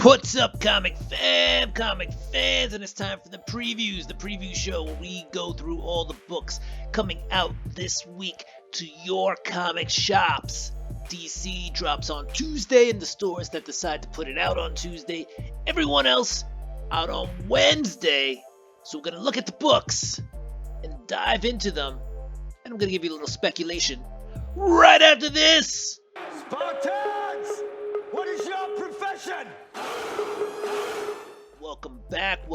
What's up, comic fans, and it's time for the preview show where we go through all the books coming out this week to your comic shops. DC drops on Tuesday in the stores that decide to put it out on Tuesday. Everyone else out on Wednesday. So we're going to look at the books and dive into them, and I'm going to give you a little speculation right after this. Spartans! What is your profession? Welcome back.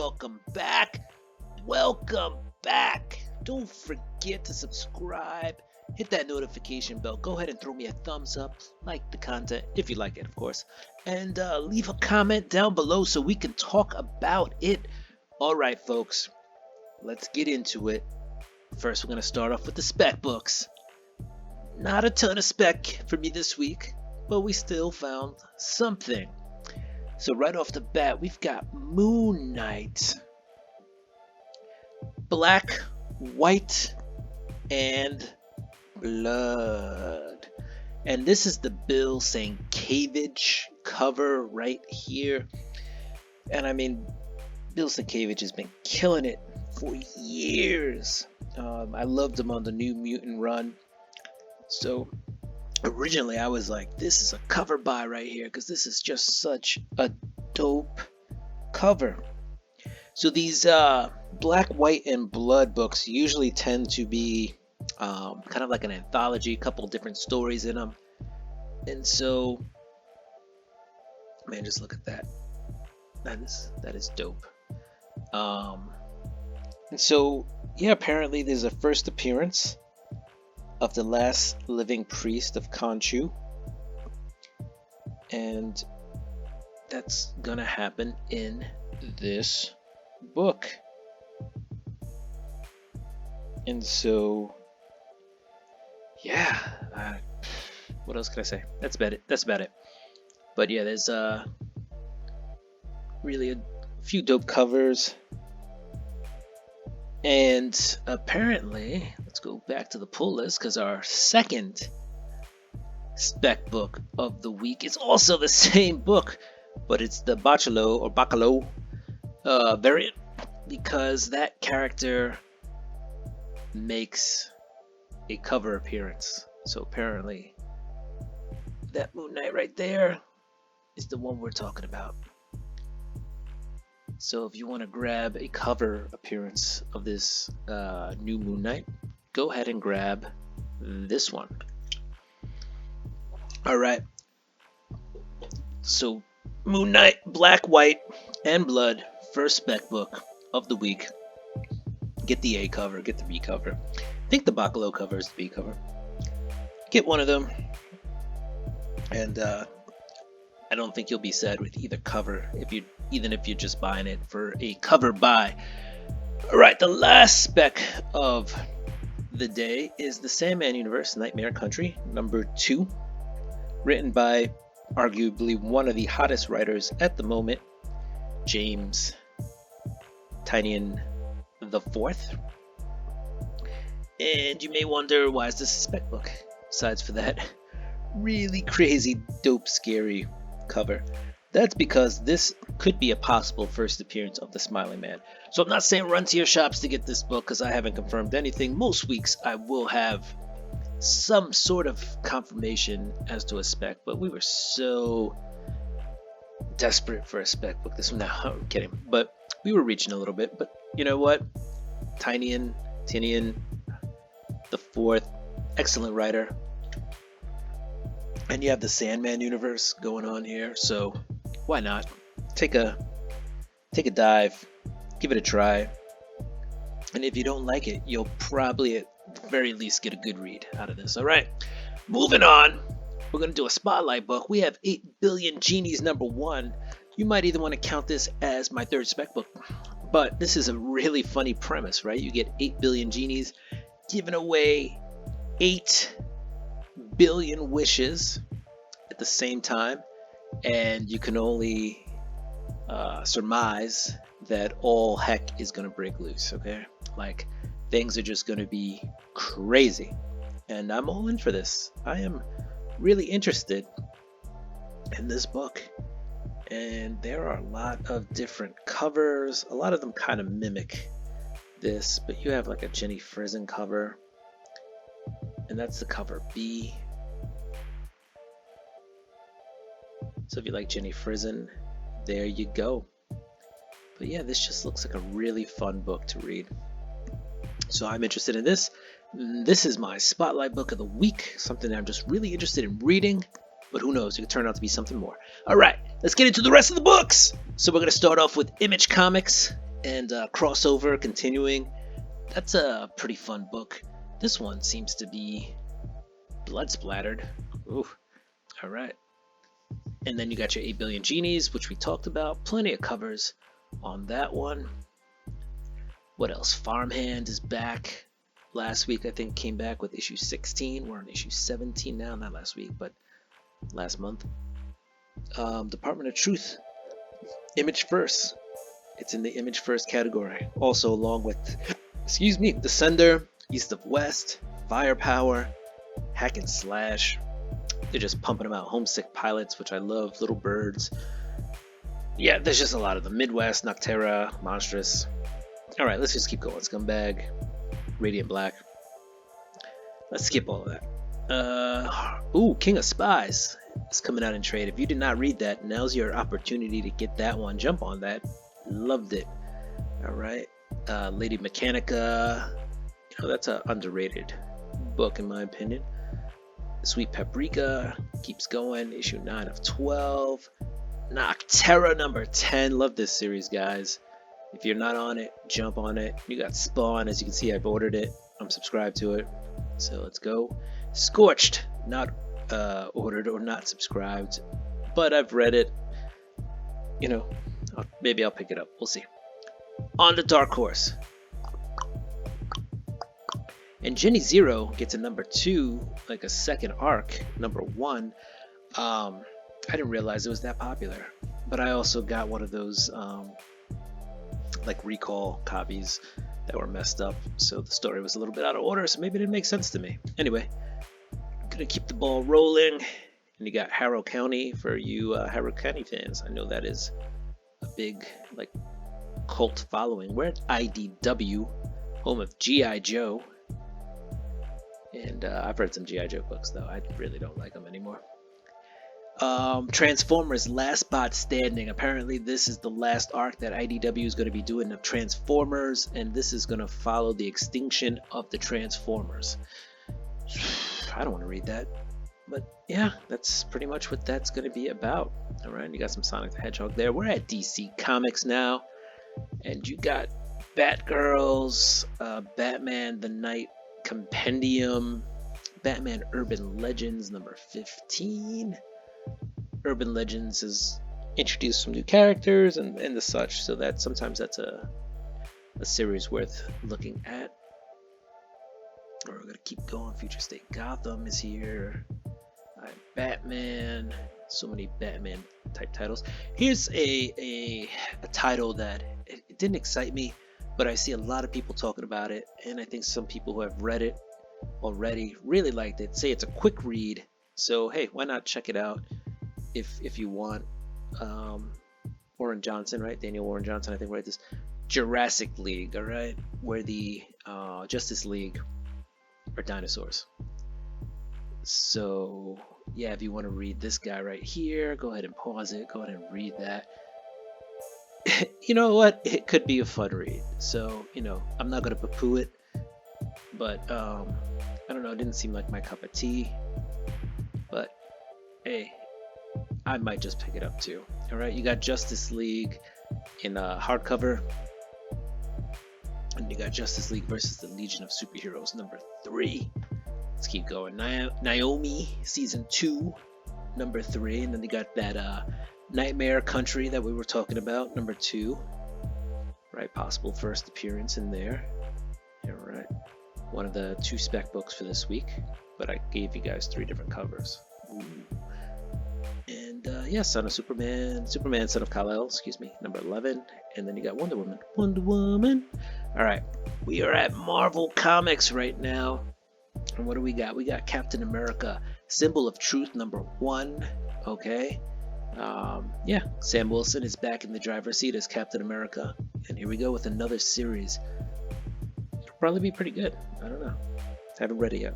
Don't forget to subscribe. Hit that notification bell. Go ahead and throw me a thumbs up. Like the content, if you like it, of course. And leave a comment down below so we can talk about it. Alright, folks. Let's get into it. First, we're going to start off with the spec books. Not a ton of spec for me this week, but we still found something. So right off the bat, we've got Moon Knight. Black, white, and blood. And this is the Bill Sienkiewicz cover right here. And I mean, Bill Sienkiewicz has been killing it for years. I loved him on the New Mutant run. So originally I was like, this is a cover buy right here, because this is just such a dope cover. So these black, white, and blood books usually tend to be kind of like an anthology, a couple different stories in them. And so, man, just look at that. That is dope. And so, yeah, apparently there's a first appearance of the last living priest of Khonshu, and that's gonna happen in this book. And so, yeah, what else can I say? That's about it. But yeah, there's really a few dope covers. And apparently, let's go back to the pull list, because our second spec book of the week is also the same book, but it's the Bacalo variant, because that character makes a cover appearance. So apparently, that Moon Knight right there is the one we're talking about. So if you want to grab a cover appearance of this new Moon Knight, go ahead and grab this one. Alright. So Moon Knight, Black, White, and Blood, first spec book of the week. Get the A cover, get the B cover. I think the Bacalo cover is the B cover. Get one of them. And I don't think you'll be sad with either cover, even if you're just buying it for a cover buy. Alright, the last spec of the day is the Sandman Universe Nightmare Country #2, written by arguably one of the hottest writers at the moment, James Tynion IV. And you may wonder, why is this a spec book? Besides for that really crazy, dope, scary cover. That's because this could be a possible first appearance of the Smiling Man. So I'm not saying run to your shops to get this book, because I haven't confirmed anything. Most weeks I will have some sort of confirmation as to a spec, but we were so desperate for a spec book this one. No, I'm kidding, but we were reaching a little bit. But you know what, Tynion the fourth, excellent writer. And you have the Sandman universe going on here, so why not take a dive, give it a try, and if you don't like it, you'll probably at the very least get a good read out of this. All right, moving on, we're gonna do a spotlight book. We have 8 Billion Genies #1. You might either want to count this as my third spec book, but this is a really funny premise, right? You get 8 billion genies giving away 8 billion wishes at the same time, and you can only surmise that all heck is gonna break loose. Okay, like things are just gonna be crazy, and I'm all in for this. I am really interested in this book. And there are a lot of different covers. A lot of them kind of mimic this, but you have like a Jenny Frizen cover, and that's the cover B. So if you like Jenny Frizen, there you go. But yeah, this just looks like a really fun book to read. So I'm interested in this. This is my spotlight book of the week, something that I'm just really interested in reading, but who knows, it could turn out to be something more. All right, let's get into the rest of the books. So we're going to start off with Image Comics and crossover continuing. That's a pretty fun book. This one seems to be blood splattered. Ooh, all right. And then you got your 8 Billion Genies, which we talked about. Plenty of covers on that one. What else? Farmhand is back. Last week, I think, came back with issue 16. We're on issue 17 now. Not last week, but last month. Department of Truth. Image First. It's in the Image First category. Also along with, Descender, East of West, Firepower, Hack and Slash. They're just pumping them out. Homesick Pilots, which I love. Little Birds. Yeah, there's just a lot of them. Midwest, Noctera, Monstrous. All right, let's just keep going. Scumbag, Radiant Black. Let's skip all of that. King of Spies is coming out in trade. If you did not read that, now's your opportunity to get that one. Jump on that. Loved it. All right. Lady Mechanica. That's an underrated book in my opinion. Sweet Paprika keeps going. Issue 9 of 12. Noctera number 10. Love this series, guys. If you're not on it, jump on it. You got Spawn. As you can see, I've ordered it. I'm subscribed to it. So let's go. Scorched. Not ordered or not subscribed. But I've read it. Maybe I'll pick it up. We'll see. On to Dark Horse. And Jenny Zero gets a number 2, like a second arc. Number 1. I didn't realize it was that popular. But I also got one of those like recall copies that were messed up. So the story was a little bit out of order, so maybe it didn't make sense to me. Anyway, I'm gonna keep the ball rolling. And you got Harrow County for you Harrow County fans. I know that is a big cult following. We're at IDW, home of G.I. Joe. And I've read some G.I. Joe books, though. I really don't like them anymore. Transformers Last Bot Standing. Apparently, this is the last arc that IDW is going to be doing of Transformers, and this is going to follow the extinction of the Transformers. I don't want to read that. But yeah, that's pretty much what that's going to be about. All right, you got some Sonic the Hedgehog there. We're at DC Comics now. And you got Batgirls, Batman The Night Compendium, Batman Urban Legends number 15. Urban Legends has introduced some new characters and the such, so that sometimes that's a series worth looking at. We're gonna keep going. Future State Gotham is here. Batman. So many Batman type titles. Here's a title that it didn't excite me, but I see a lot of people talking about it, and I think some people who have read it already really liked it. Say it's a quick read, so hey, why not check it out if you want. Warren Johnson, right? Daniel Warren Johnson, I think, wrote this. Jurassic League, all right, where the Justice League are dinosaurs. So yeah, if you want to read this guy right here, go ahead and pause it. Go ahead and read that. You know what? It could be a fun read. So, I'm not going to poo-poo it. But, I don't know. It didn't seem like my cup of tea. But, hey, I might just pick it up too. Alright, you got Justice League in hardcover. And you got Justice League versus the Legion of Superheroes number 3. Let's keep going. Naomi season 2 number 3. And then you got that Nightmare Country that we were talking about, number 2. Right, possible first appearance in there. Alright. One of the 2 spec books for this week. But I gave you guys 3 different covers. Ooh. And yeah, Son of Superman, Son of Kal-El, number 11. And then you got Wonder Woman. Alright, we are at Marvel Comics right now. And what do we got? We got Captain America, Symbol of Truth, number 1. Okay. Yeah, Sam Wilson is back in the driver's seat as Captain America, and here we go with another series. It'll probably be pretty good. I don't know. Haven't read it yet.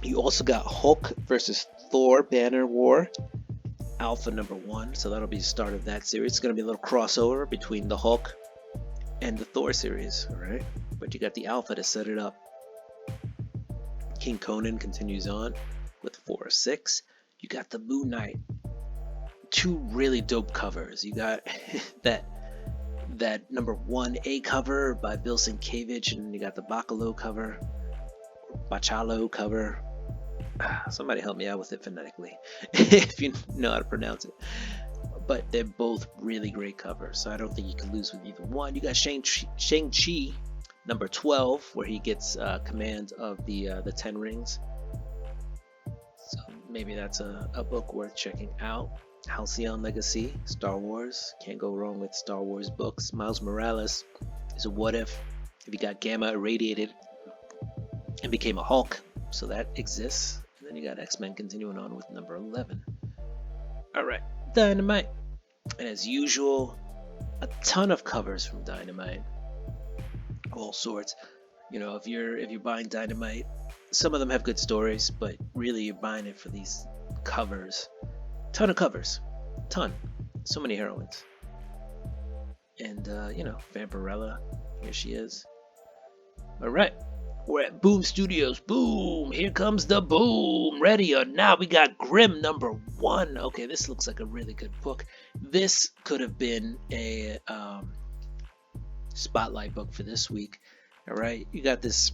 You also got Hulk versus Thor Banner War, Alpha #1, so that'll be the start of that series. It's going to be a little crossover between the Hulk and the Thor series, alright? But you got the Alpha to set it up. King Conan continues on with 4 of 6. You got the Moon Knight. 2 really dope covers. You got that #1A cover by Bill Sienkiewicz, and you got the Bacalo cover, somebody help me out with it phonetically if you know how to pronounce it. But they're both really great covers, so I don't think you can lose with either one. You got Shang-Chi #12, where he gets command of the 10 rings, so maybe that's a book worth checking out. Halcyon Legacy, Star Wars, can't go wrong with Star Wars books. Miles Morales is a what if he got gamma irradiated and became a Hulk, so that exists. And then you got X-Men continuing on with #11. Alright, Dynamite. And as usual, a ton of covers from Dynamite. All sorts. You know, if you're buying Dynamite, some of them have good stories, but really you're buying it for these covers. Ton of covers. Ton. So many heroines. And Vampirella, here she is. Alright. We're at Boom Studios. Boom! Here comes the boom! Ready or not, we got Grimm #1. Okay, this looks like a really good book. This could have been a spotlight book for this week. Alright, you got the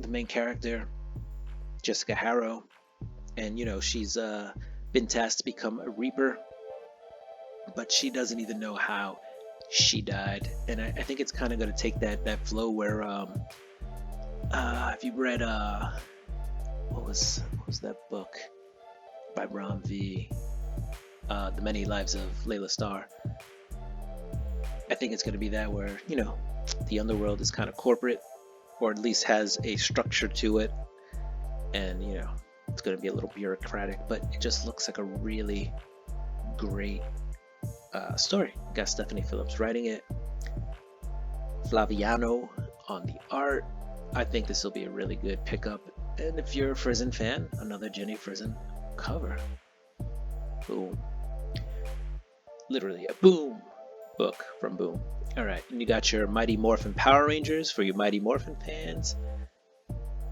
main character, Jessica Harrow, and she's been tasked to become a Reaper, but she doesn't even know how she died. And I think it's kind of going to take that flow where if you read what was that book by Ram V, The Many Lives of Layla Starr. I think it's going to be that where the underworld is kind of corporate, or at least has a structure to it, and it's going to be a little bureaucratic, but it just looks like a really great story. You got Stephanie Phillips writing it, Flaviano on the art. I think this will be a really good pickup. And if you're a Frizen fan, another Jenny Frizen cover. Boom. Literally a boom book from Boom. Alright, and you got your Mighty Morphin Power Rangers for your Mighty Morphin fans.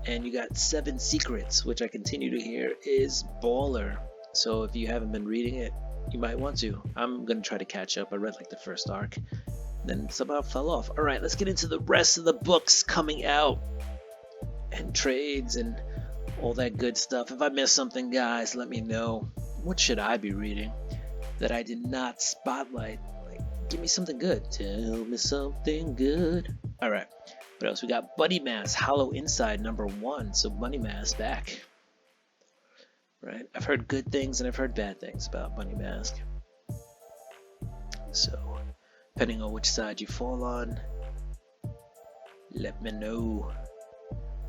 And you got 7 Secrets, which I continue to hear is baller. So if you haven't been reading it, you might want to. I'm going to try to catch up. I read like the first arc, then somehow fell off. Alright, let's get into the rest of the books coming out, and trades, and all that good stuff. If I missed something, guys, let me know. What should I be reading that I did not spotlight? Like, give me something good. Tell me something good. Alright. What else? We got Bunny Mask, Hollow Inside #1. So Bunny Mask back. Right? I've heard good things and I've heard bad things about Bunny Mask. So, depending on which side you fall on, let me know.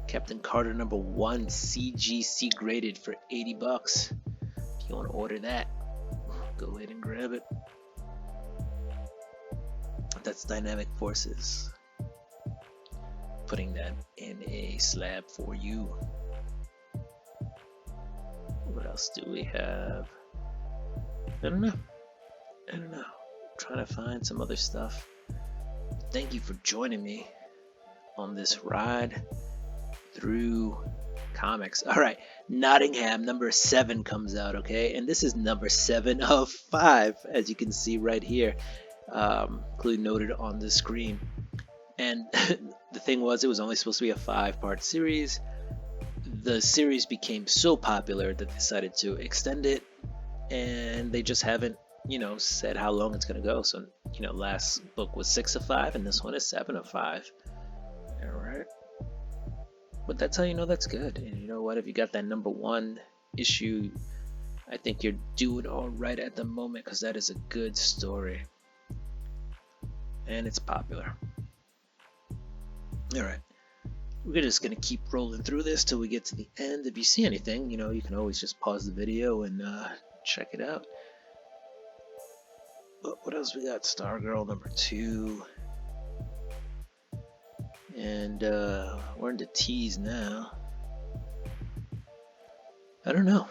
Captain Carter #1, CGC graded for $80. If you want to order that, go ahead and grab it. That's Dynamic Forces. Putting that in a slab for you. What else do we have? I don't know. I'm trying to find some other stuff. Thank you for joining me on this ride through comics. Alright, Nottingham #7 comes out, okay? And this is #7 of 5, as you can see right here, clearly noted on the screen. And the thing was, it was only supposed to be a 5-part series. The series became so popular that they decided to extend it, and they just haven't, said how long it's going to go. So, last book was 6 of 5, and this one is 7 of 5. Alright. But that's how you know that's good. And you know what? If you got that #1 issue, I think you're doing alright at the moment, because that is a good story. And it's popular. Alright, we're just going to keep rolling through this till we get to the end. If you see anything, you can always just pause the video and check it out. what else we got? Stargirl #2. And we're into T's now. I don't know,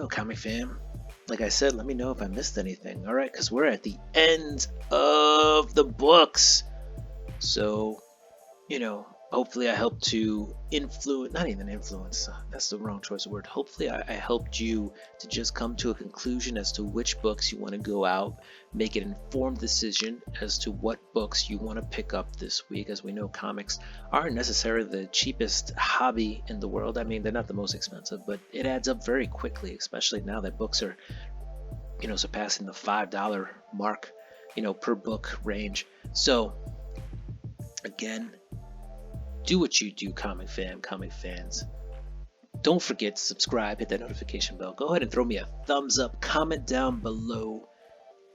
Comic Fam. Like I said, let me know if I missed anything. Alright, because we're at the end of the books. So, hopefully I helped to influence, not even influence, that's the wrong choice of word. Hopefully I helped you to just come to a conclusion as to which books you want to go out, make an informed decision as to what books you want to pick up this week. As we know, comics aren't necessarily the cheapest hobby in the world. I mean, they're not the most expensive, but it adds up very quickly, especially now that books are, surpassing the $5 mark, per book range. So, again, do what you do, comic fans. Don't forget to subscribe, hit that notification bell. Go ahead and throw me a thumbs up, comment down below.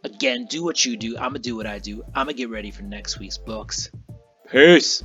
Again, do what you do. I'm going to do what I do. I'm going to get ready for next week's books. Peace.